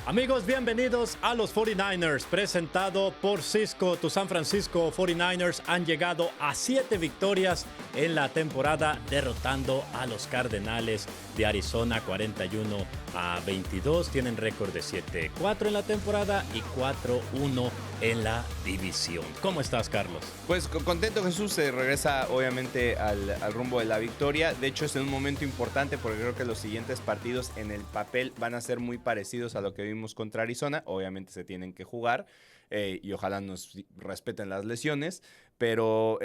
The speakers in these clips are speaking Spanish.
Amigos, bienvenidos a los 49ers, presentado por Cisco. Tus San Francisco 49ers han llegado a 7 victorias en la temporada, derrotando a los Cardenales de Arizona 41-22. Tienen récord de 7-4 en la temporada y 4-1 en la división. ¿Cómo estás, Carlos? Pues contento, Jesús. Se regresa obviamente al rumbo de la victoria. De hecho, es en un momento importante porque creo que los siguientes partidos en el papel van a ser muy parecidos a lo que vimos contra Arizona. Obviamente se tienen que jugar y ojalá nos respeten las lesiones. Pero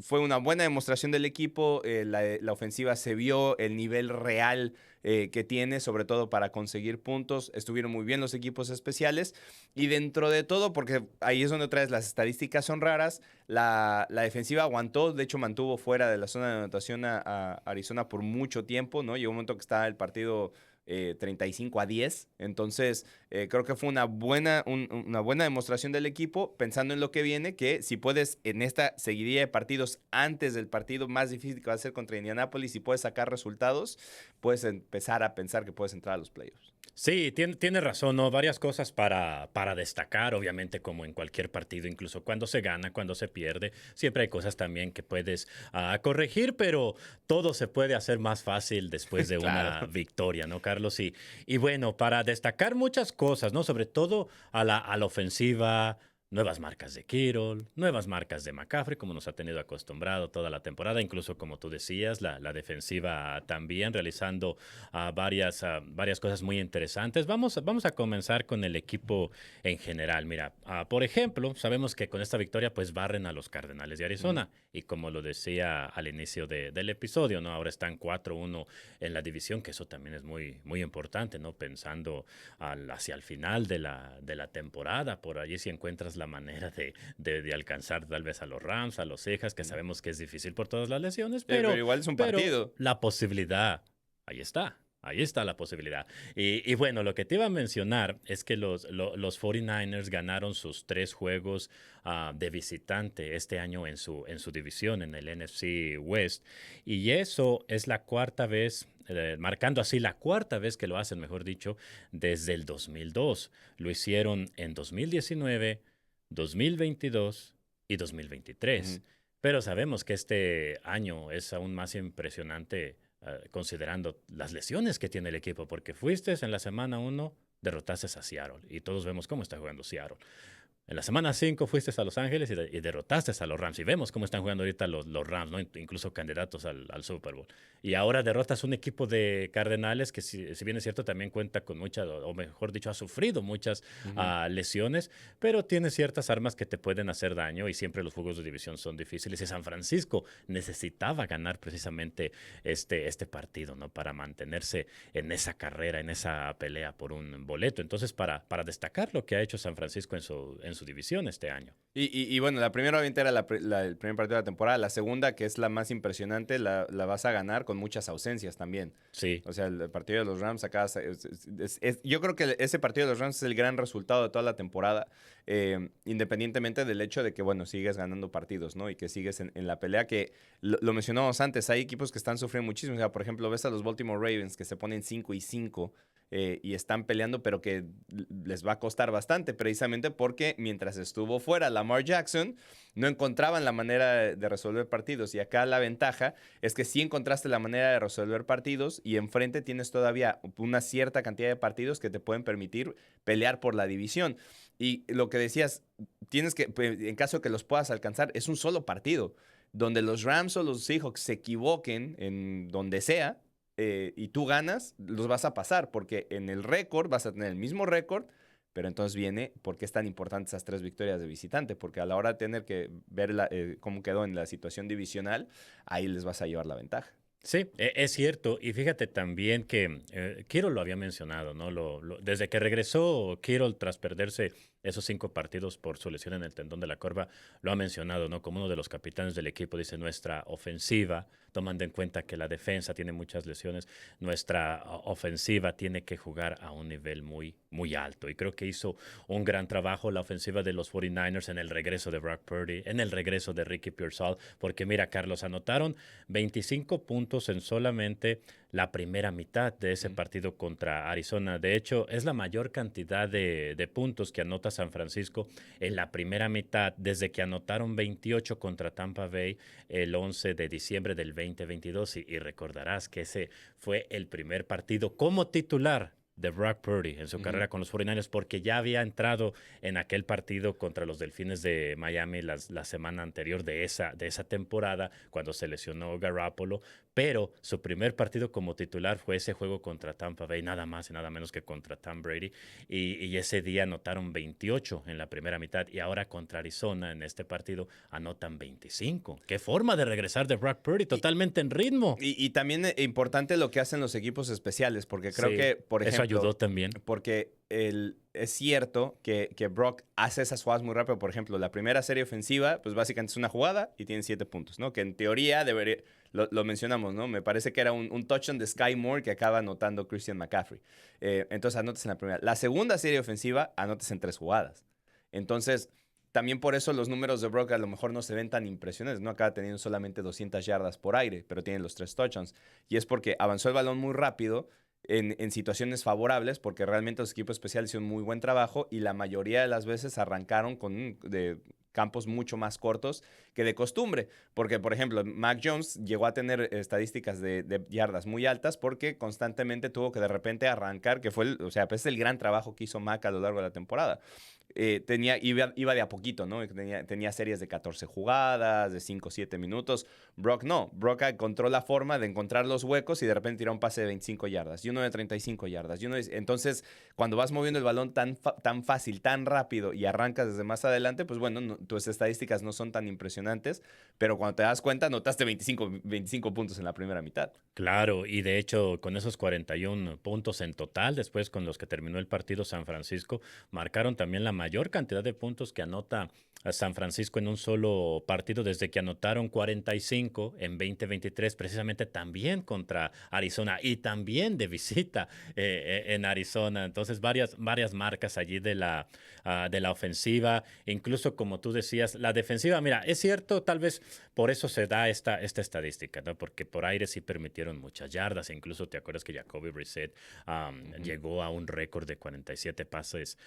fue una buena demostración del equipo. La ofensiva se vio el nivel real que tiene, sobre todo para conseguir puntos. Estuvieron muy bien los equipos especiales. Y dentro de todo, porque ahí es donde otra vez las estadísticas son raras, la defensiva aguantó. De hecho, mantuvo fuera de la zona de anotación a Arizona por mucho tiempo, ¿no? Llegó un momento que estaba el partido 35-10. Entonces, creo que fue una buena demostración del equipo, pensando en lo que viene, que si puedes en esta seguidilla de partidos antes del partido más difícil que va a ser contra Indianapolis, si puedes sacar resultados, puedes empezar a pensar que puedes entrar a los playoffs. Sí, tiene razón, ¿no? Varias cosas para destacar, obviamente, como en cualquier partido, incluso cuando se gana, cuando se pierde. Siempre hay cosas también que puedes corregir, pero todo se puede hacer más fácil después de Claro. una victoria, ¿no, Carlos? Y bueno, para destacar muchas cosas, ¿no? Sobre todo a la ofensiva. Nuevas marcas de Kittle, nuevas marcas de McCaffrey, como nos ha tenido acostumbrado toda la temporada, incluso como tú decías, la defensiva también realizando varias cosas muy interesantes. Vamos a comenzar con el equipo en general. Mira, por ejemplo, sabemos que con esta victoria pues barren a los Cardenales de Arizona y como lo decía al inicio del episodio, ¿no? Ahora están 4-1 en la división, que eso también es muy, muy importante, ¿no? Pensando hacia el final de la temporada, por allí si encuentras la manera de alcanzar tal vez a los Rams, a los Seahawks, que sabemos que es difícil por todas las lesiones, Pero igual es un partido. la posibilidad, ahí está. Ahí está la posibilidad. Y bueno, lo que te iba a mencionar es que los 49ers ganaron sus 3 juegos de visitante este año en su división, en el NFC West. Y eso es la cuarta vez, marcando así la cuarta vez que lo hacen, mejor dicho, desde el 2002. Lo hicieron en 2019, 2022 y 2023. Pero sabemos que este año es aún más impresionante considerando las lesiones que tiene el equipo, porque fuiste en la semana 1, derrotaste a Seattle y todos vemos cómo está jugando Seattle. En la semana 5 fuiste a Los Ángeles y derrotaste a los Rams. Y vemos cómo están jugando ahorita los Rams, ¿no? Incluso candidatos al Super Bowl. Y ahora derrotas un equipo de Cardenales que, si bien es cierto, también cuenta con muchas, o mejor dicho, ha sufrido muchas lesiones, pero tiene ciertas armas que te pueden hacer daño y siempre los juegos de división son difíciles. Y San Francisco necesitaba ganar precisamente este partido, ¿no? Para mantenerse en esa carrera, en esa pelea por un boleto. Entonces, para destacar lo que ha hecho San Francisco en su división este año. Y bueno, la primera obviamente era el primer partido de la temporada. La segunda, que es la más impresionante, la vas a ganar con muchas ausencias también. Sí. O sea, el partido de los Rams acá, yo creo que ese partido de los Rams es el gran resultado de toda la temporada, independientemente del hecho de que, bueno, sigues ganando partidos, ¿no? Y que sigues en la pelea, que lo mencionamos antes, hay equipos que están sufriendo muchísimo. O sea, por ejemplo, ves a los Baltimore Ravens que se ponen 5-5 y están peleando, pero que les va a costar bastante, precisamente porque mientras estuvo fuera Lamar Jackson, no encontraban la manera de resolver partidos. Y acá la ventaja es que sí encontraste la manera de resolver partidos y enfrente tienes todavía una cierta cantidad de partidos que te pueden permitir pelear por la división. Y lo que decías, tienes que, en caso de que los puedas alcanzar, es un solo partido. Donde los Rams o los Seahawks se equivoquen en donde sea, y tú ganas, los vas a pasar, porque en el récord vas a tener el mismo récord, pero entonces viene por qué es tan importante esas 3 victorias de visitante, porque a la hora de tener que ver cómo quedó en la situación divisional, ahí les vas a llevar la ventaja. Sí, es cierto. Y fíjate también que Kittle lo había mencionado, ¿no? Desde que regresó Kittle tras perderse esos 5 partidos por su lesión en el tendón de la corva, lo ha mencionado, ¿no? Como uno de los capitanes del equipo, dice, nuestra ofensiva, tomando en cuenta que la defensa tiene muchas lesiones, nuestra ofensiva tiene que jugar a un nivel muy, muy alto. Y creo que hizo un gran trabajo la ofensiva de los 49ers en el regreso de Brock Purdy, en el regreso de Ricky Pearsall, porque mira, Carlos, anotaron 25 puntos en solamente la primera mitad de ese partido contra Arizona. De hecho, es la mayor cantidad de puntos que anota San Francisco en la primera mitad desde que anotaron 28 contra Tampa Bay el 11 de diciembre del 2022. Y recordarás que ese fue el primer partido como titular de Brock Purdy en su carrera con los 49ers, porque ya había entrado en aquel partido contra los Delfines de Miami la semana anterior de esa temporada, cuando se lesionó Garoppolo, pero su primer partido como titular fue ese juego contra Tampa Bay, nada más y nada menos que contra Tom Brady, y ese día anotaron 28 en la primera mitad, y ahora contra Arizona en este partido anotan 25. ¡Qué forma de regresar de Brock Purdy! Totalmente en ritmo. Y también es importante lo que hacen los equipos especiales, porque creo que, por ejemplo, eso ayudó también. Porque es cierto que Brock hace esas jugadas muy rápido. Por ejemplo, la primera serie ofensiva, pues básicamente es una jugada y tiene 7 puntos, ¿no? Que en teoría debería, lo mencionamos, ¿no? Me parece que era un touchdown de Sky Moore que acaba anotando Christian McCaffrey. Entonces anotas en la primera. La segunda serie ofensiva, anotas en 3 jugadas. Entonces, también por eso los números de Brock a lo mejor no se ven tan impresionantes, ¿no? Acaba teniendo solamente 200 yardas por aire, pero tiene los 3 touchdowns. Y es porque avanzó el balón muy rápido, en situaciones favorables, porque realmente los equipos especiales hicieron muy buen trabajo y la mayoría de las veces arrancaron de campos mucho más cortos que de costumbre. Porque, por ejemplo, Mac Jones llegó a tener estadísticas de yardas muy altas porque constantemente tuvo que de repente arrancar, que fue, pues es el gran trabajo que hizo Mac a lo largo de la temporada. Iba de a poquito, ¿no? Tenía series de 14 jugadas, de 5 o 7 minutos. Brock no. Brock encontró la forma de encontrar los huecos y de repente tiró un pase de 25 yardas y uno de 35 yardas. Entonces, cuando vas moviendo el balón tan fácil, tan rápido y arrancas desde más adelante, pues bueno, tus estadísticas no son tan impresionantes, pero cuando te das cuenta, anotaste 25 puntos en la primera mitad. Claro, y de hecho, con esos 41 puntos en total, después con los que terminó el partido San Francisco, marcaron también la mayor cantidad de puntos que anota a San Francisco en un solo partido desde que anotaron 45 en 2023, precisamente también contra Arizona y también de visita en Arizona. Entonces, varias marcas allí de la ofensiva, incluso como tú decías, la defensiva. Mira, es cierto, tal vez por eso se da esta estadística, ¿no? Porque por aire sí permitieron muchas yardas, e incluso te acuerdas que Jacoby Brissett llegó a un récord de 47 pases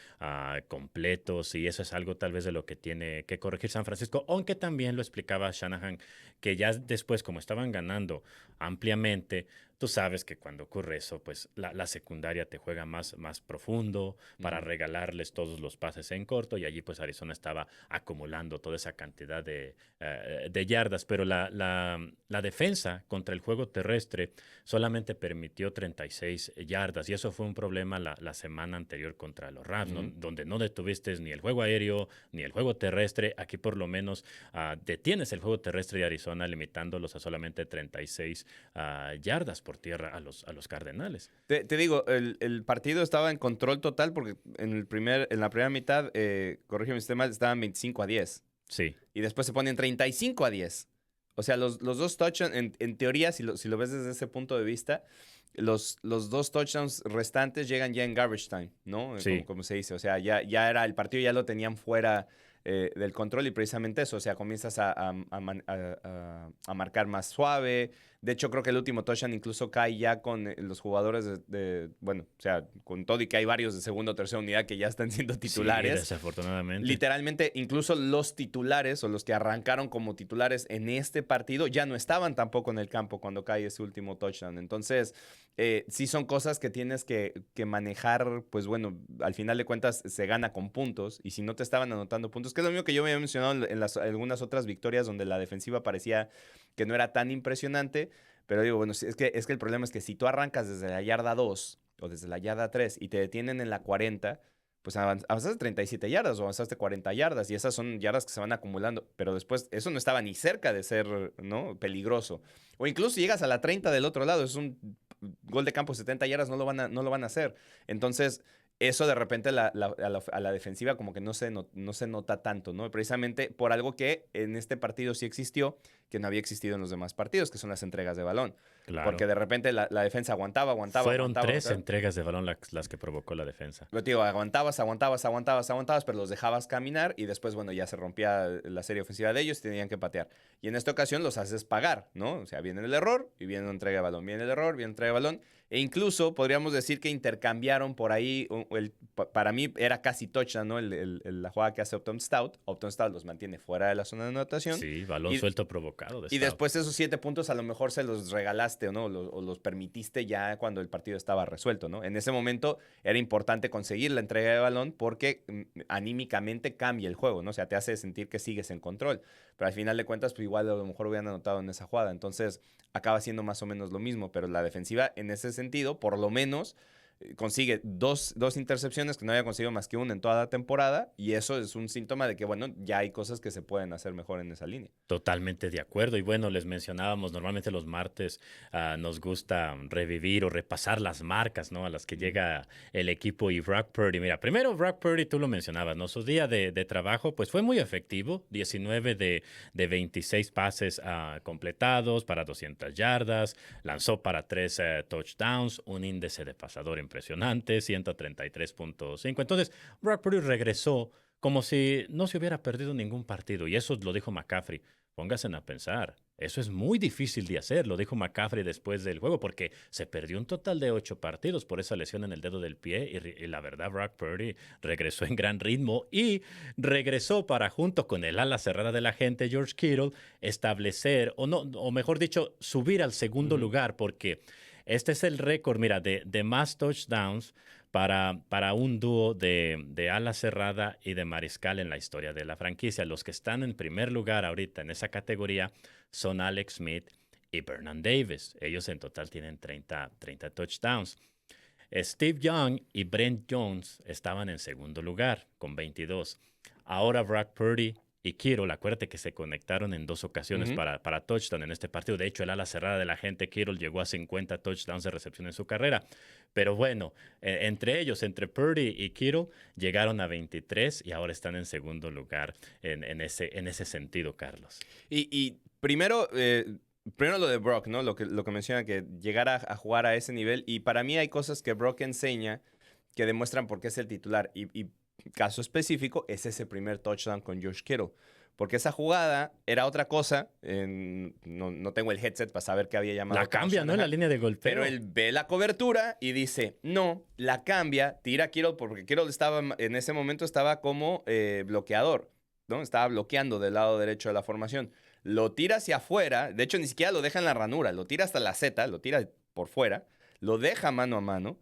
completos, y eso es algo tal vez de lo que tiene que corregir San Francisco, aunque también lo explicaba Shanahan, que ya después, como estaban ganando ampliamente, tú sabes que cuando ocurre eso, pues la secundaria te juega más profundo para regalarles todos los pases en corto, y allí pues Arizona estaba acumulando toda esa cantidad de yardas, pero la defensa contra el juego terrestre solamente permitió 36 yardas, y eso fue un problema la semana anterior contra los Rams, ¿no? Donde no detuviste ni el juego aéreo ni el juego terrestre. Aquí por lo menos detienes el juego terrestre de Arizona, limitándolos a solamente 36 yardas por tierra a los Cardenales. Te digo, el partido estaba en control total porque en la primera mitad, corrígeme si estoy mal, estaban 25-10. Sí. Y después se ponen 35-10. O sea, los dos touchdowns, en teoría, si lo ves desde ese punto de vista, los 2 touchdowns restantes llegan ya en garbage time, ¿no? Sí. Como se dice. O sea, ya era el partido, ya lo tenían fuera del control, y precisamente eso. O sea, comienzas a marcar más suave. De hecho, creo que el último touchdown incluso cae ya con los jugadores bueno, o sea, con todo y que hay varios de segunda o tercera unidad que ya están siendo titulares. Sí, desafortunadamente. Literalmente, incluso los titulares o los que arrancaron como titulares en este partido ya no estaban tampoco en el campo cuando cae ese último touchdown. Entonces, sí son cosas que tienes que manejar. Pues bueno, al final de cuentas se gana con puntos, y si no te estaban anotando puntos, que es lo mismo que yo me había mencionado en algunas otras victorias donde la defensiva parecía que no era tan impresionante. Pero digo, bueno, es que el problema es que si tú arrancas desde la yarda 2 o desde la yarda 3 y te detienen en la 40, pues avanzaste 37 yardas o avanzaste 40 yardas, y esas son yardas que se van acumulando. Pero después eso no estaba ni cerca de ser, ¿no?, peligroso. O incluso llegas a la 30 del otro lado, es un gol de campo 70 yardas, no lo van a hacer. Entonces, eso de repente a la defensiva como que no se nota tanto, ¿no? Precisamente por algo que en este partido sí existió, que no había existido en los demás partidos, que son las entregas de balón. Claro. Porque de repente la defensa aguantaba. Fueron tres aguantaba. entregas de balón las que provocó la defensa. Lo digo, aguantabas, pero los dejabas caminar y después, bueno, ya se rompía la serie ofensiva de ellos y tenían que patear. Y en esta ocasión los haces pagar, ¿no? O sea, viene el error y viene una entrega de balón. Viene el error, viene entrega de balón. E incluso podríamos decir que intercambiaron por ahí, para mí era casi touchdown, ¿no? La jugada que hace Upton Stout. Upton Stout los mantiene fuera de la zona de anotación. Sí, balón suelto provocado. Y después esos 7 puntos a lo mejor se los regalaste, ¿no? O los permitiste ya cuando el partido estaba resuelto, ¿no? En ese momento era importante conseguir la entrega de balón porque anímicamente cambia el juego, ¿no? O sea, te hace sentir que sigues en control. Pero al final de cuentas, pues igual a lo mejor hubieran anotado en esa jugada. Entonces, acaba siendo más o menos lo mismo. Pero la defensiva, en ese sentido, por lo menos consigue dos intercepciones que no había conseguido más que una en toda la temporada, y eso es un síntoma de que, bueno, ya hay cosas que se pueden hacer mejor en esa línea. Totalmente de acuerdo. Y bueno, les mencionábamos, normalmente los martes nos gusta revivir o repasar las marcas, ¿no? A las que llega el equipo y Brock Purdy. Mira, primero Brock Purdy, tú lo mencionabas, ¿no? Su día de trabajo, pues fue muy efectivo. 19 de 26 pases completados para 200 yardas. Lanzó para 3 touchdowns, un índice de pasador impresionante, 133.5. Entonces, Brock Purdy regresó como si no se hubiera perdido ningún partido. Y eso lo dijo McCaffrey. Pónganse a pensar. Eso es muy difícil de hacer, lo dijo McCaffrey después del juego, porque se perdió un total de 8 partidos por esa lesión en el dedo del pie. Y la verdad, Brock Purdy regresó en gran ritmo y regresó para, junto con el ala cerrada de la gente, George Kittle, establecer, o mejor dicho, subir al segundo lugar, porque este es el récord, mira, de más touchdowns para un dúo de ala cerrada y de mariscal en la historia de la franquicia. Los que están en primer lugar ahorita en esa categoría son Alex Smith y Vernon Davis. Ellos en total tienen 30 touchdowns. Steve Young y Brent Jones estaban en segundo lugar con 22. Ahora Brock Purdy y Kittle, acuérdate que se conectaron en 2 ocasiones para touchdown en este partido. De hecho, el ala cerrada de la gente, Kittle, llegó a 50 touchdowns de recepción en su carrera. Pero bueno, entre ellos, entre Purdy y Kittle, llegaron a 23 y ahora están en segundo lugar en ese sentido, Carlos. Y primero lo de Brock, ¿no? Lo que menciona, que llegar a jugar a ese nivel. Y para mí hay cosas que Brock enseña que demuestran por qué es el titular. Y caso específico es ese primer touchdown con George Kittle. Porque esa jugada era otra cosa. No tengo el headset para saber qué había llamado. La cambia, ¿no? En la línea de golpeo. Pero él ve la cobertura y dice, no, la cambia, tira a Kittle, porque Kittle en ese momento estaba como bloqueador, ¿no? Estaba bloqueando del lado derecho de la formación. Lo tira hacia afuera, de hecho ni siquiera lo deja en la ranura, lo tira hasta la Z, lo tira por fuera, lo deja mano a mano.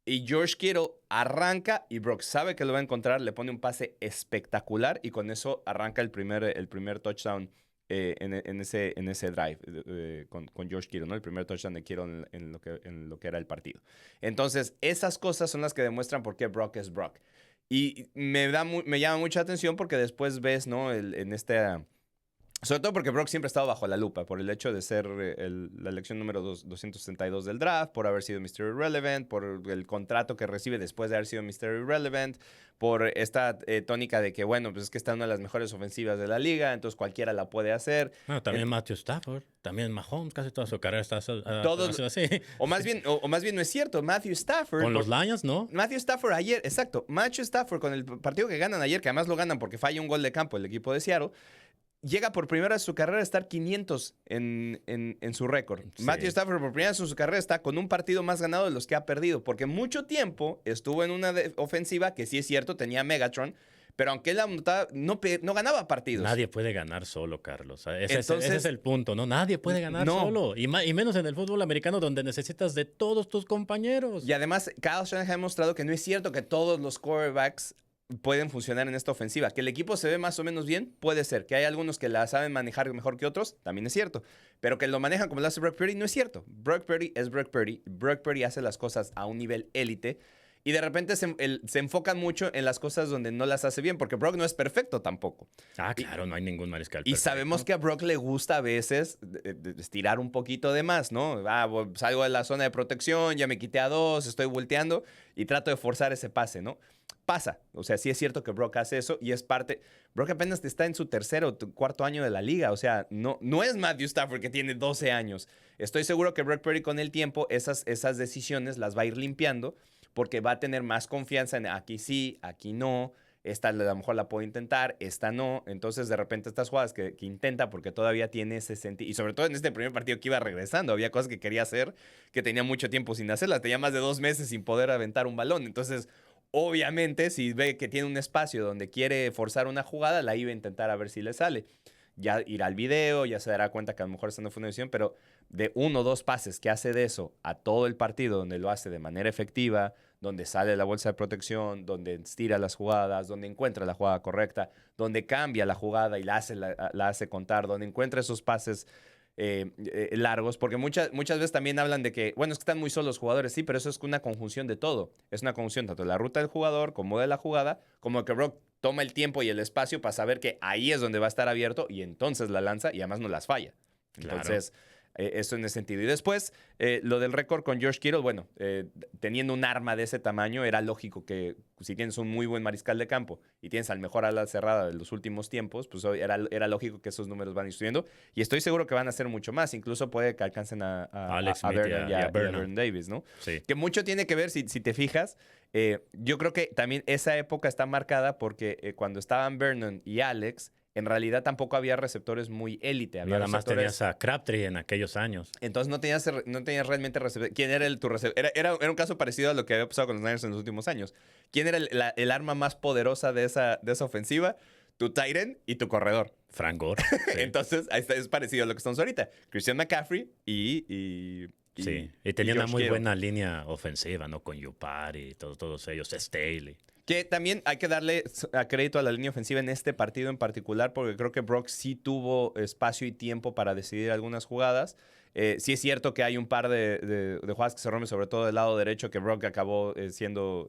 Y George Kittle arranca y Brock sabe que lo va a encontrar, le pone un pase espectacular y con eso arranca el primer touchdown en ese drive con George Kittle, ¿no? El primer touchdown de Kittle en lo que era el partido. Entonces, esas cosas son las que demuestran por qué Brock es Brock. Y me llama mucha atención porque después ves, ¿no? Sobre todo porque Brock siempre ha estado bajo la lupa por el hecho de ser la elección número 262 del draft, por haber sido Mr. Irrelevant, por el contrato que recibe después de haber sido Mr. Irrelevant, por esta tónica de que, bueno, pues es que está en una de las mejores ofensivas de la liga, entonces cualquiera la puede hacer. Bueno, también Matthew Stafford, también Mahomes, casi toda su carrera está todos así. O más bien no es cierto, Matthew Stafford. Con los Lions, ¿no? Matthew Stafford ayer, exacto, Matthew Stafford con el partido que ganan ayer, que además lo ganan porque falla un gol de campo el equipo de Seattle, llega por primera vez en su carrera a estar 500 en su récord. Sí. Matthew Stafford por primera vez en su carrera está con un partido más ganado de los que ha perdido, porque mucho tiempo estuvo en una ofensiva que sí es cierto, tenía Megatron, pero aunque él no ganaba partidos. Nadie puede ganar solo, Carlos. Ese es el punto, ¿no? Nadie puede ganar solo. Y menos en el fútbol americano, donde necesitas de todos tus compañeros. Y además, Kyle Shanahan ha demostrado que no es cierto que todos los quarterbacks pueden funcionar en esta ofensiva. Que el equipo se ve más o menos bien, puede ser. Que hay algunos que la saben manejar mejor que otros, también es cierto. Pero que lo manejan como lo hace Brock Purdy, no es cierto. Brock Purdy es Brock Purdy. Brock Purdy hace las cosas a un nivel élite. Y de repente se enfocan mucho en las cosas donde no las hace bien, porque Brock no es perfecto tampoco. Ah, claro, no hay ningún mariscal Y perfecto. sabemos que a Brock le gusta a veces estirar un poquito de más, ¿no? Salgo de la zona de protección, ya me quité a 2, estoy volteando y trato de forzar ese pase, ¿no? Pasa. O sea, sí es cierto que Brock hace eso y es parte. Brock apenas está en su tercer o cuarto año de la liga. O sea, no es Matthew Stafford que tiene 12 años. Estoy seguro que Brock Purdy con el tiempo esas decisiones las va a ir limpiando porque va a tener más confianza en aquí sí, aquí no. Esta a lo mejor la puedo intentar, esta no. Entonces, de repente, estas jugadas que intenta porque todavía tiene ese sentido. Y sobre todo en este primer partido que iba regresando, había cosas que quería hacer que tenía mucho tiempo sin hacerlas. Tenía más de 2 meses sin poder aventar un balón. Entonces, obviamente, si ve que tiene un espacio donde quiere forzar una jugada, la iba a intentar a ver si le sale. Ya irá al video, ya se dará cuenta que a lo mejor esa no fue una decisión, pero de 1 o 2 pases que hace de eso a todo el partido, donde lo hace de manera efectiva, donde sale de la bolsa de protección, donde estira las jugadas, donde encuentra la jugada correcta, donde cambia la jugada y la hace contar, donde encuentra esos pases largos, porque muchas veces también hablan de que, bueno, es que están muy solos los jugadores, sí, pero eso es una conjunción de todo. Es una conjunción tanto de la ruta del jugador como de la jugada, como que Brock toma el tiempo y el espacio para saber que ahí es donde va a estar abierto y entonces la lanza y además no las falla. Entonces, eso en ese sentido. Y después, lo del récord con George Kittle, bueno, teniendo un arma de ese tamaño, era lógico que si tienes un muy buen mariscal de campo y tienes al mejor ala cerrada de los últimos tiempos, pues era lógico que esos números van a ir subiendo. Y estoy seguro que van a ser mucho más. Incluso puede que alcancen a Alex Smith Vernon y a Vernon. Vernon Davis, ¿no? Sí. Que mucho tiene que ver, si te fijas, yo creo que también esa época está marcada porque cuando estaban Vernon y Alex, en realidad tampoco había receptores muy élite. Había Nada más receptores... tenías a Crabtree en aquellos años. Entonces no tenías realmente receptor. ¿Quién era tu receptor? Era un caso parecido a lo que había pasado con los Niners en los últimos años. ¿Quién era el arma más poderosa de esa ofensiva? Tu tight end y tu corredor. Frank Gore. Sí. Entonces, ahí está, es parecido a lo que estamos ahorita. Christian McCaffrey sí, y tenía una George muy Kittle. buena línea ofensiva, ¿no? Con Yupari y todos ellos, Staley. Que también hay que darle crédito a la línea ofensiva en este partido en particular, porque creo que Brock sí tuvo espacio y tiempo para decidir algunas jugadas. Sí es cierto que hay un par de jugadas que se rompen, sobre todo del lado derecho, que Brock acabó siendo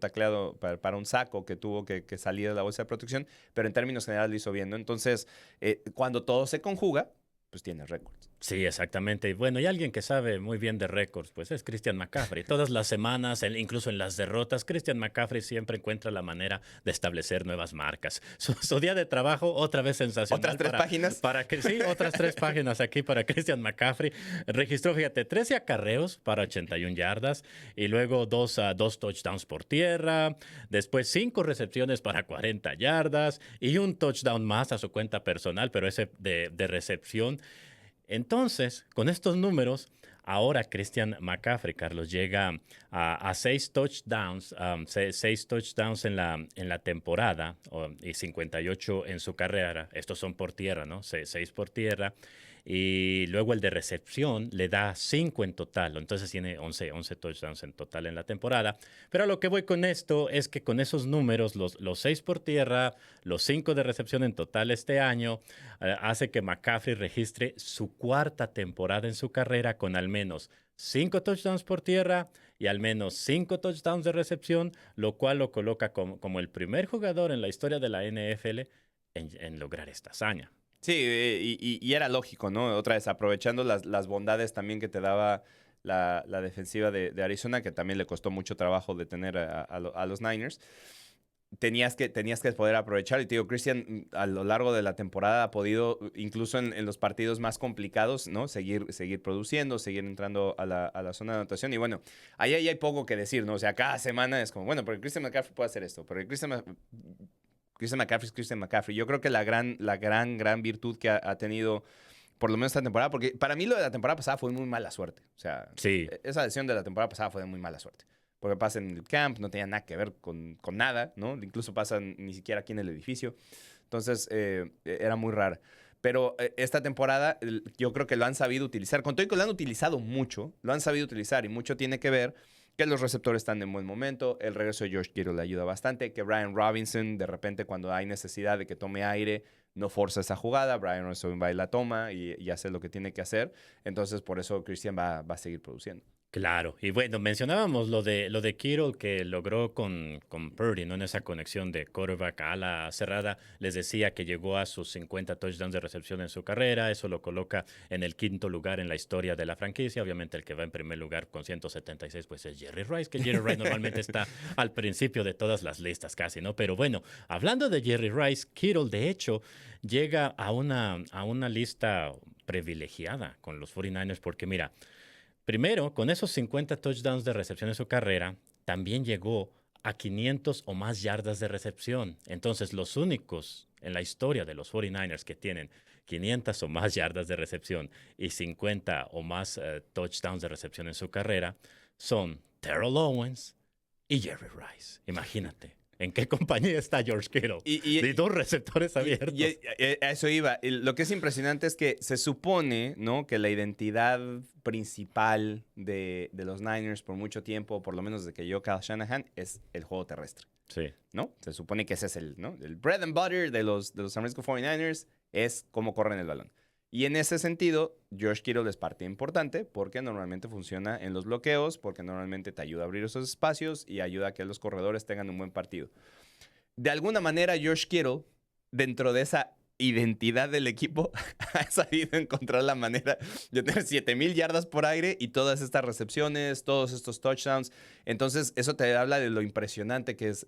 tacleado para un saco que tuvo que salir de la bolsa de protección, pero en términos generales lo hizo bien, ¿no? Entonces, cuando todo se conjuga, pues tiene récords. Sí, exactamente. Y bueno, y alguien que sabe muy bien de récords, pues es Christian McCaffrey. Todas las semanas, incluso en las derrotas, Christian McCaffrey siempre encuentra la manera de establecer nuevas marcas. Su día de trabajo, otra vez sensacional. ¿Otras 3 páginas? Sí, otras 3 páginas aquí para Christian McCaffrey. Registró, fíjate, 13 acarreos para 81 yardas y luego 2 touchdowns por tierra. Después 5 recepciones para 40 yardas y un touchdown más a su cuenta personal, pero ese de recepción. Entonces, con estos números, ahora Christian McCaffrey, Carlos, llega a 6 touchdowns, 6 touchdowns en la temporada y 58 en su carrera. Estos son por tierra, ¿no? 6 por tierra. Y luego el de recepción le da 5 en total. Entonces tiene 11 touchdowns en total en la temporada. Pero a lo que voy con esto es que con esos números, los 6 por tierra, los 5 de recepción en total este año, hace que McCaffrey registre su 4ª temporada en su carrera con al menos 5 touchdowns por tierra y al menos 5 touchdowns de recepción, lo cual lo coloca como el primer jugador en la historia de la NFL en lograr esta hazaña. Sí, y era lógico, ¿no? Otra vez, aprovechando las bondades también que te daba la defensiva de Arizona, que también le costó mucho trabajo detener a los Niners. Tenías que poder aprovechar. Y te digo, Christian a lo largo de la temporada ha podido, incluso en los partidos más complicados, ¿no? Seguir produciendo, seguir entrando a la zona de anotación. Y bueno, ahí hay poco que decir, ¿no? O sea, cada semana es como, bueno, porque Christian McCaffrey puede hacer esto, porque Christian McCaffrey es Christian McCaffrey. Yo creo que la gran virtud que ha tenido, por lo menos esta temporada, porque para mí lo de la temporada pasada fue muy mala suerte. O sea, sí. Esa decisión de la temporada pasada fue de muy mala suerte. Porque pasa en el camp, no tenía nada que ver con nada, ¿no? Incluso pasa ni siquiera aquí en el edificio. Entonces, era muy rara. Pero esta temporada yo creo que lo han sabido utilizar. Con todo y que lo han utilizado mucho, lo han sabido utilizar y mucho tiene que ver que los receptores están en buen momento, el regreso de George Kittle le ayuda bastante, que Brian Robinson, de repente, cuando hay necesidad de que tome aire, no forza esa jugada, Brian Robinson va y la toma y hace lo que tiene que hacer. Entonces, por eso Christian va a seguir produciendo. Claro, y bueno, mencionábamos lo de Kittle que logró con Purdy, ¿no? En esa conexión de quarterback a ala cerrada. Les decía que llegó a sus 50 touchdowns de recepción en su carrera. Eso lo coloca en el quinto lugar en la historia de la franquicia. Obviamente el que va en primer lugar con 176 pues es Jerry Rice, que Jerry Rice normalmente está al principio de todas las listas casi, ¿no? Pero bueno, hablando de Jerry Rice, Kittle de hecho llega a una lista privilegiada con los 49ers porque mira, primero, con esos 50 touchdowns de recepción en su carrera, también llegó a 500 o más yardas de recepción. Entonces, los únicos en la historia de los 49ers que tienen 500 o más yardas de recepción y 50 o más touchdowns de recepción en su carrera son Terrell Owens y Jerry Rice. Imagínate. ¿En qué compañía está George Kittle? De dos receptores abiertos. A eso iba. Lo que es impresionante es que se supone, ¿no? Que la identidad principal de los Niners por mucho tiempo, por lo menos desde que yo, Kyle Shanahan, es el juego terrestre, Sí. ¿no? Se supone que ese es ¿no? El bread and butter de los San Francisco 49ers es cómo corren el balón. Y en ese sentido, George Kittle es parte importante porque normalmente funciona en los bloqueos, porque normalmente te ayuda a abrir esos espacios y ayuda a que los corredores tengan un buen partido. De alguna manera, George Kittle, dentro de esa identidad del equipo, ha sabido encontrar la manera de tener 7,000 yardas por aire y todas estas recepciones, todos estos touchdowns. Entonces, eso te habla de lo impresionante que es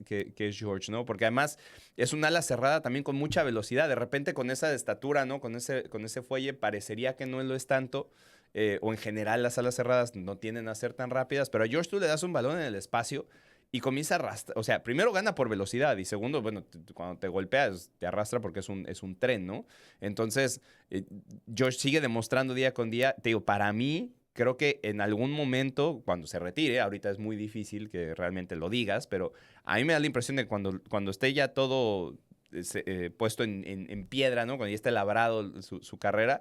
George, ¿no? Porque además es un ala cerrada también con mucha velocidad. De repente, con esa estatura, ¿no? Con ese fuelle, parecería que no lo es tanto. O en general, las alas cerradas no tienden a ser tan rápidas. Pero a George tú le das un balón en el espacio y comienza a arrastrar. O sea, primero gana por velocidad y segundo, bueno, cuando te golpeas, te arrastra porque es un tren, ¿no? Entonces, Josh sigue demostrando día con día. Te digo, para mí, creo que en algún momento, cuando se retire, ahorita es muy difícil que realmente lo digas, pero a mí me da la impresión de que cuando esté ya todo puesto en piedra, ¿no? Cuando ya esté labrado su carrera.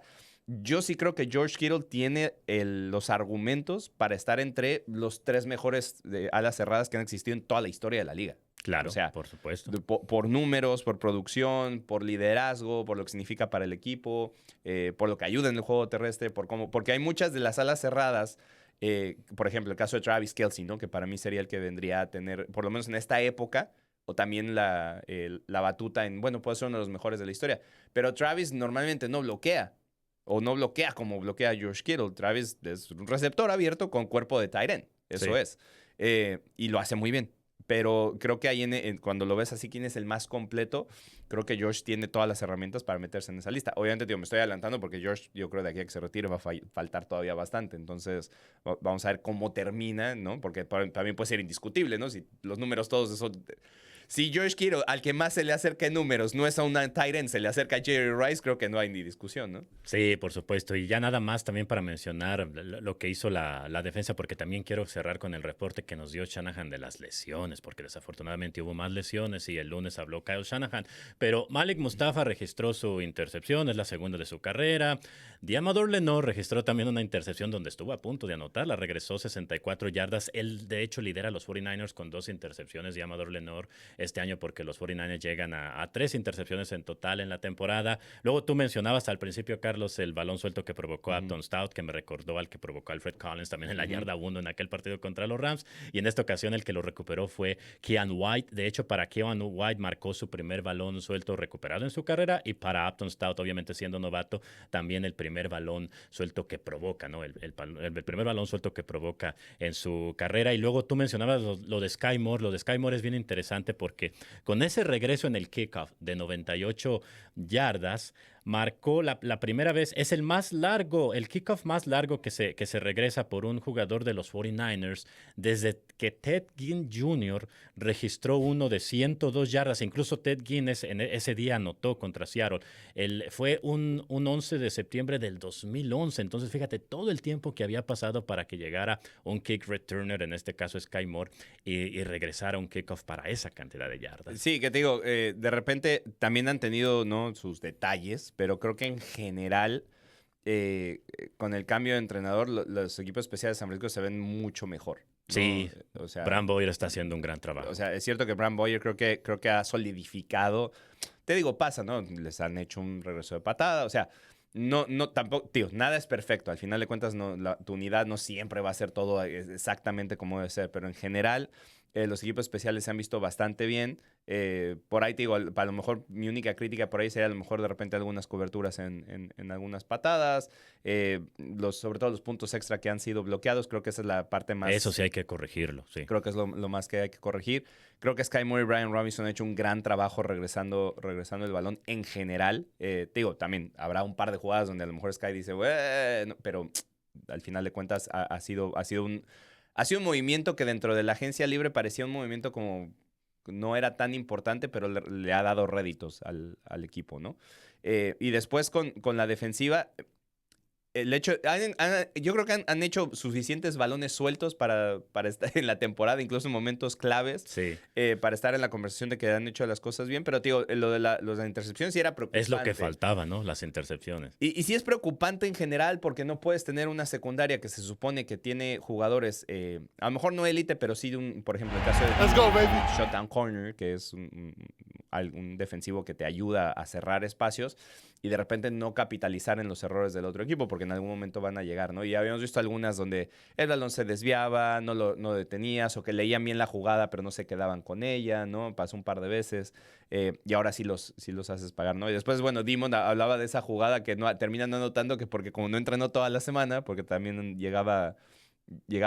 Yo sí creo que George Kittle tiene los argumentos para estar entre los tres mejores alas cerradas que han existido en toda la historia de la liga. Claro, O sea, por supuesto. por números, por producción, por liderazgo, por lo que significa para el equipo, por lo que ayuda en el juego terrestre, porque hay muchas de las alas cerradas, por ejemplo, el caso de Travis Kelce, ¿no? Que para mí sería el que vendría a tener, por lo menos en esta época, o también la batuta bueno, puede ser uno de los mejores de la historia. Pero Travis normalmente no bloquea. O no bloquea como bloquea George Kittle. Travis es un receptor abierto con cuerpo de tight end. Eso Sí. es. Y lo hace muy bien. Pero creo que ahí cuando lo ves así, quién es el más completo, creo que George tiene todas las herramientas para meterse en esa lista. Obviamente, tío, me estoy adelantando porque George, yo creo de aquí a que se retire va a faltar todavía bastante. Entonces, vamos a ver cómo termina, ¿no? Porque también puede ser indiscutible, ¿no? Si los números todos eso. Si George Kittle, al que más se le acerca en números, no es a una tight end, se le acerca a Jerry Rice, creo que no hay ni discusión, ¿no? Sí, por supuesto. Y ya nada más también para mencionar lo que hizo la defensa, porque también quiero cerrar con el reporte que nos dio Shanahan de las lesiones, porque desafortunadamente hubo más lesiones y el lunes habló Kyle Shanahan. Pero Malik Mustafa registró su intercepción, es la segunda de su carrera. Diamador Lenore registró también una intercepción donde estuvo a punto de anotarla, regresó 64 yardas. Él, de hecho, lidera a los 49ers con 2 intercepciones, Diamador Lenore, este año, porque los 49ers llegan a 3 intercepciones en total en la temporada. Luego tú mencionabas al principio, Carlos, el balón suelto que provocó a Upton Stout, que me recordó al que provocó Alfred Collins también en la yarda 1 en aquel partido contra los Rams. Y en esta ocasión el que lo recuperó fue Keion White. De hecho, para Keion White marcó su primer balón suelto recuperado en su carrera, y para Upton Stout, obviamente siendo novato, también el primer balón suelto que provoca, ¿no? El primer balón suelto que provoca en su carrera. Y luego tú mencionabas lo de Sky Moore. Lo de Sky Moore es bien interesante porque con ese regreso en el kickoff de 98 yardas, marcó la primera vez, es el más largo, el kickoff más largo que se regresa por un jugador de los 49ers desde que Ted Ginn Jr. registró uno de 102 yardas. Incluso Ted Ginn ese día anotó contra Seattle. Fue un 11 de septiembre del 2011. Entonces, fíjate, todo el tiempo que había pasado para que llegara un kick returner, en este caso Sky Moore, y regresara un kickoff para esa cantidad de yardas. Sí, que te digo, de repente también han tenido, ¿no?, sus detalles, pero creo que en general, con el cambio de entrenador, los equipos especiales de San Francisco se ven mucho mejor, ¿no? Sí, O sea, Bram Boyer está haciendo un gran trabajo. o sea, es cierto que Bram Boyer creo que ha solidificado. Te digo, pasa, ¿no? Les han hecho un regreso de patada. O sea, tampoco, tío, nada es perfecto. Al final de cuentas, tu unidad no siempre va a ser todo exactamente como debe ser, pero en general, los equipos especiales se han visto bastante bien. Por ahí te digo, a lo mejor mi única crítica por ahí sería a lo mejor de repente algunas coberturas en algunas patadas, sobre todo los puntos extra que han sido bloqueados. Creo que esa es la parte más... Eso sí hay que corregirlo, sí. Creo que es lo más que hay que corregir. Creo que Sky Moore y Brian Robinson han hecho un gran trabajo regresando el balón en general. Te digo, también habrá un par de jugadas donde a lo mejor Sky dice, bueno, pero al final de cuentas ha sido un movimiento que dentro de la agencia libre parecía un movimiento como no era tan importante, pero le ha dado réditos al equipo, ¿no? Y después con la defensiva, el hecho, yo creo que han hecho suficientes balones sueltos para estar en la temporada, incluso en momentos claves, Sí. para estar en la conversación de que han hecho las cosas bien. Pero, tío, lo de las intercepciones sí era preocupante. Es lo que faltaba, ¿no? Las intercepciones. Y sí es preocupante en general porque no puedes tener una secundaria que se supone que tiene jugadores, a lo mejor no élite, pero sí, por ejemplo, el caso de Shutdown Corner, que es un defensivo que te ayuda a cerrar espacios, y de repente no capitalizar en los errores del otro equipo, porque en algún momento van a llegar, ¿no? Y habíamos visto algunas donde el balón se desviaba, no lo detenías, o que leían bien la jugada, pero no se quedaban con ella, ¿no? Pasó un par de veces, y ahora sí los haces pagar, ¿no? Y después, bueno, Dimon hablaba de esa jugada que terminan no anotando, que porque como no entrenó toda la semana, porque también llegaba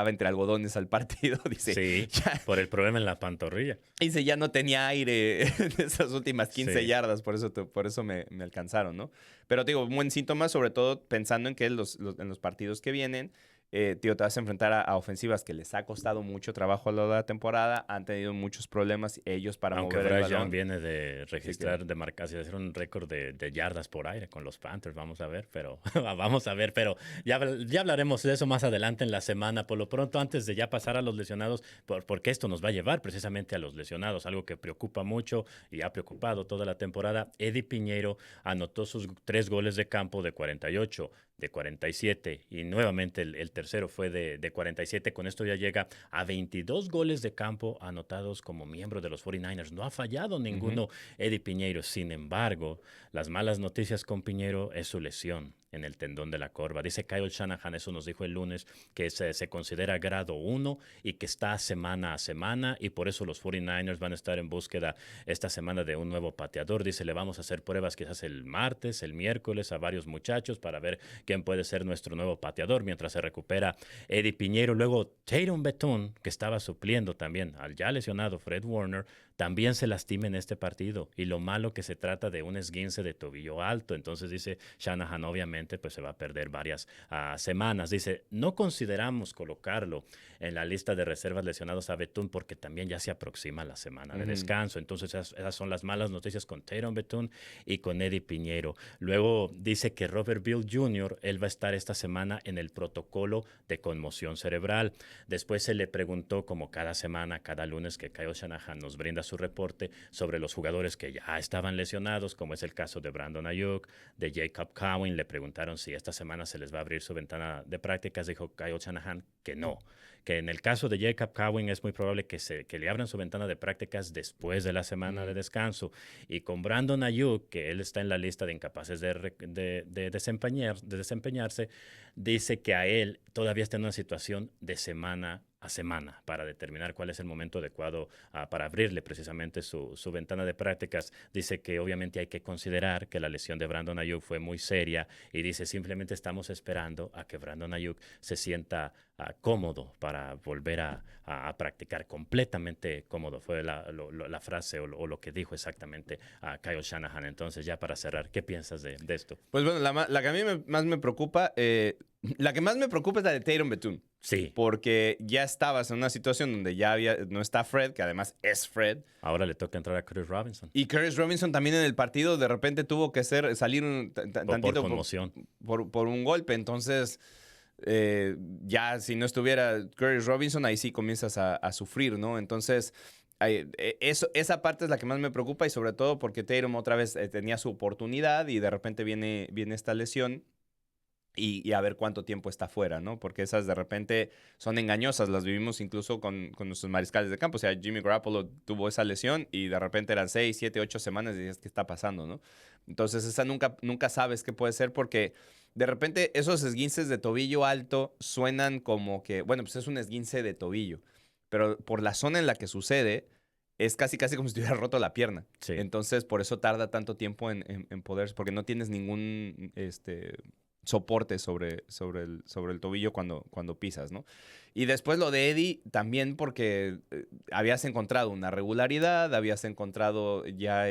entre algodones al partido, dice. Sí, por el problema en la pantorrilla. Dice, ya no tenía aire en esas últimas 15 Sí. yardas, por eso me alcanzaron, ¿no? Pero digo, un buen síntoma, sobre todo pensando en que en los partidos que vienen, tío, te vas a enfrentar a ofensivas que les ha costado mucho trabajo a lo largo de la temporada, han tenido muchos problemas ellos para Aunque mover el Bryce balón. Young viene de registrar, de marcarse, de hacer un récord de yardas por aire con los Panthers, vamos a ver, pero ya hablaremos de eso más adelante en la semana. Por lo pronto, antes de ya pasar a los lesionados, porque esto nos va a llevar precisamente a los lesionados, algo que preocupa mucho y ha preocupado toda la temporada. Eddie Piñeiro anotó sus 3 goles de campo de 48, de 47, y nuevamente el tercero fue de 47. Con esto ya llega a 22 goles de campo anotados como miembro de los 49ers. No ha fallado ninguno Eddie Piñeiro. Sin embargo, las malas noticias con Piñeiro es su lesión en el tendón de la corva. Dice Kyle Shanahan, eso nos dijo el lunes, que se considera grado 1 y que está semana a semana, y por eso los 49ers van a estar en búsqueda esta semana de un nuevo pateador. Dice, le vamos a hacer pruebas quizás el martes, el miércoles a varios muchachos para ver quién puede ser nuestro nuevo pateador mientras se recupera Eddie Piñeiro. Luego Tatum Bethune, que estaba supliendo también al ya lesionado Fred Warner, también se lastima en este partido, y lo malo que se trata de un esguince de tobillo alto. Entonces dice Shanahan, obviamente pues se va a perder varias semanas. Dice, no consideramos colocarlo en la lista de reservas lesionados a Bethune porque también ya se aproxima la semana de descanso. Entonces esas son las malas noticias con Tatum Bethune y con Eddie Piñeiro. Luego dice que Robert Bill Jr., él va a estar esta semana en el protocolo de conmoción cerebral. Después se le preguntó, como cada semana, cada lunes que Kyle Shanahan nos brinda su reporte sobre los jugadores que ya estaban lesionados, como es el caso de Brandon Ayuk, de Jacob Cowing. Le preguntaron si esta semana se les va a abrir su ventana de prácticas. Dijo Kyle Shanahan que no, que en el caso de Jacob Cowing es muy probable que le abran su ventana de prácticas después de la semana de descanso. Y con Brandon Ayuk, que él está en la lista de incapaces de desempeñarse, dice que a él todavía está en una situación de semana a semana para determinar cuál es el momento adecuado para abrirle precisamente su ventana de prácticas. Dice que obviamente hay que considerar que la lesión de Brandon Ayuk fue muy seria, y dice, simplemente estamos esperando a que Brandon Ayuk se sienta cómodo para volver a practicar, completamente cómodo, fue la frase o lo que dijo exactamente a Kyle Shanahan. Entonces, ya para cerrar, ¿qué piensas de esto? Pues bueno, la que a mí más me preocupa, la que más me preocupa es la de Tatum Bethune. Sí. Porque ya estabas en una situación donde ya no está Fred, que además es Fred. Ahora le toca entrar a Curtis Robinson. Y Curtis Robinson también en el partido de repente tuvo que salir tantito por conmoción. Por un golpe. Entonces, ya si no estuviera Curtis Robinson, ahí sí comienzas a sufrir, ¿no? Entonces, esa parte es la que más me preocupa, y sobre todo porque Tatum otra vez tenía su oportunidad y de repente viene esta lesión. y a ver cuánto tiempo está fuera, ¿no? Porque esas de repente son engañosas, las vivimos incluso con nuestros mariscales de campo. O sea, Jimmy Garoppolo tuvo esa lesión y de repente eran 6, 7, 8 semanas y dices, ¿qué está pasando, no? Entonces esa nunca sabes qué puede ser porque de repente esos esguinces de tobillo alto suenan como que, bueno, pues es un esguince de tobillo, pero por la zona en la que sucede es casi como si te hubiera roto la pierna. Sí. Entonces, por eso tarda tanto tiempo en poder, porque no tienes ningún soporte sobre el tobillo cuando pisas, ¿no? Y después lo de Eddie, también porque habías encontrado una regularidad, habías encontrado ya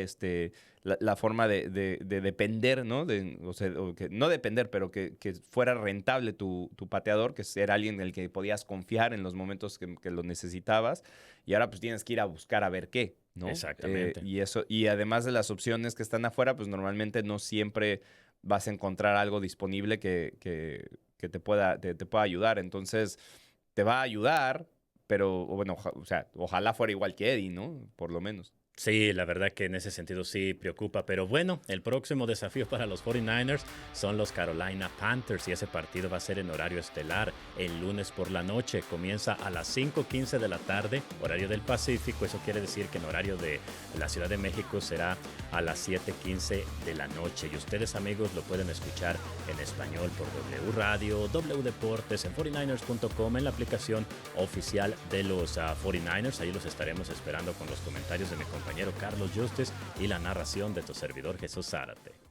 la forma de depender, ¿no? O sea, no depender, pero que fuera rentable tu pateador, que era alguien en el que podías confiar en los momentos que lo necesitabas. Y ahora pues tienes que ir a buscar a ver qué, ¿no? Exactamente. Y además de las opciones que están afuera, pues normalmente no siempre vas a encontrar algo disponible que te pueda ayudar. Entonces, te va a ayudar, pero bueno, o sea, ojalá fuera igual que Eddie, ¿no? Por lo menos. Sí, la verdad que en ese sentido sí preocupa, pero bueno, el próximo desafío para los 49ers son los Carolina Panthers y ese partido va a ser en horario estelar el lunes por la noche. Comienza a las 5:15 de la tarde, horario del Pacífico. Eso quiere decir que en horario de la Ciudad de México será a las 7:15 de la noche. Y ustedes, amigos, lo pueden escuchar en español por W Radio, W Deportes, en 49ers.com, en la aplicación oficial de los 49ers. Ahí los estaremos esperando con los comentarios de mi compañero Carlos Justes y la narración de tu servidor Jesús Zárate.